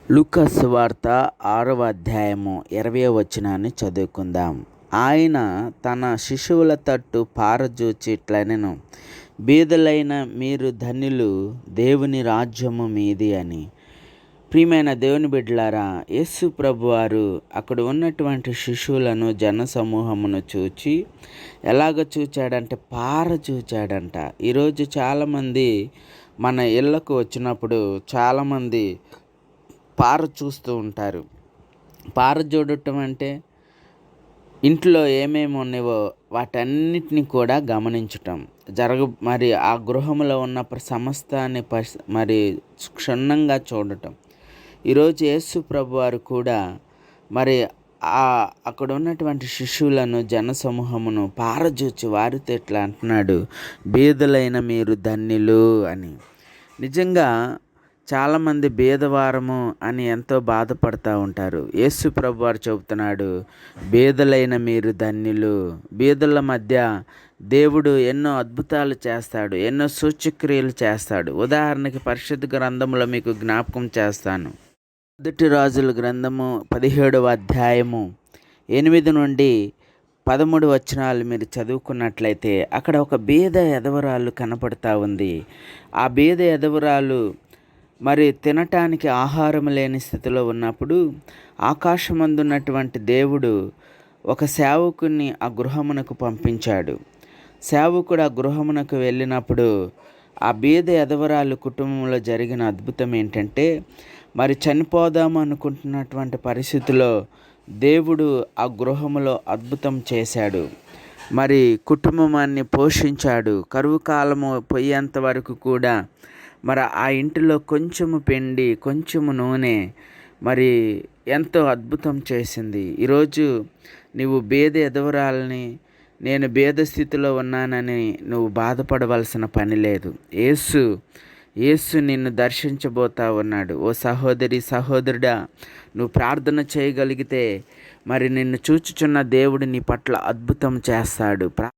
లూకా సువార్త 6వ అధ్యాయము 20వ వచనాన్ని చదువుకుందాం. ఆయన తన శిష్యుల తట్టు పారజూచి ఇట్లనెను, బీదలైన మీరు ధన్యులు, దేవుని రాజ్యము మీది అని. ప్రియమైన దేవుని బిడ్డలారా, యేసు ప్రభువారు అక్కడ ఉన్నటువంటి శిష్యులను జన సమూహమును చూచి ఎలాగ చూచాడంటే పారజూచాడంట. ఈరోజు చాలామంది మన ఇళ్ళకు వచ్చినప్పుడు చాలామంది పార చూస్తూ ఉంటారు. పార చూడటం అంటే ఇంట్లో ఏమేమి ఉన్నావో వాటన్నిటిని కూడా గమనించటం మరి ఆ గృహంలో ఉన్న సమస్తాన్ని మరి క్షుణ్ణంగా చూడటం. ఈరోజు యేసు ప్రభువారు కూడా మరి అక్కడ ఉన్నటువంటి శిష్యులను జన సమూహమును పారజూచి వారితో ఇట్లా అంటున్నాడు, బీదలైన మీరు ధన్యులు అని. నిజంగా చాలామంది బీదవారము అని ఎంతో బాధపడుతూ ఉంటారు. యేసు ప్రభువారు చెబుతున్నాడు, బీదలైన మీరు ధన్యులు. బీదల మధ్య దేవుడు ఎన్నో అద్భుతాలు చేస్తాడు, ఎన్నో సూచక్రియలు చేస్తాడు. ఉదాహరణకి పరిశుద్ధ గ్రంథంలో మీకు జ్ఞాపకం చేస్తాను. మొదటి రాజుల గ్రంథము 17వ అధ్యాయము 8 నుండి 13 వచనాలు మీరు చదువుకున్నట్లయితే అక్కడ ఒక బీద ఎదవరాలు కనపడతా ఉంది. ఆ బీద ఎదవరాలు మరి తినటానికి ఆహారం లేని స్థితిలో ఉన్నప్పుడు ఆకాశమందున్నటువంటి దేవుడు ఒక సేవకుని ఆ గృహమునకు పంపించాడు. సేవకుడు ఆ గృహమునకు వెళ్ళినప్పుడు ఆ బీద ఎదవరాలు కుటుంబంలో జరిగిన అద్భుతం ఏంటంటే, మరి చనిపోదాము అనుకుంటున్నటువంటి పరిస్థితిలో దేవుడు ఆ గృహములో అద్భుతం చేశాడు. మరి కుటుంబాన్ని పోషించాడు. కరువు కాలము పోయేంత వరకు కూడా మరి ఆ ఇంటిలో కొంచెము పిండి కొంచెము నూనె మరి ఎంతో అద్భుతం చేసింది. ఈరోజు నువ్వు బీద ఎదవరాలని, నేను బీద స్థితిలో ఉన్నానని నువ్వు బాధపడవలసిన పని లేదు. యేసు నిన్ను దర్శించబోతా ఉన్నాడు. ఓ సహోదరి సహోదరుడా, నువ్వు ప్రార్థన చేయగలిగితే మరి నిన్ను చూచుచున్న దేవుడు నీ పట్ల అద్భుతం చేస్తాడు.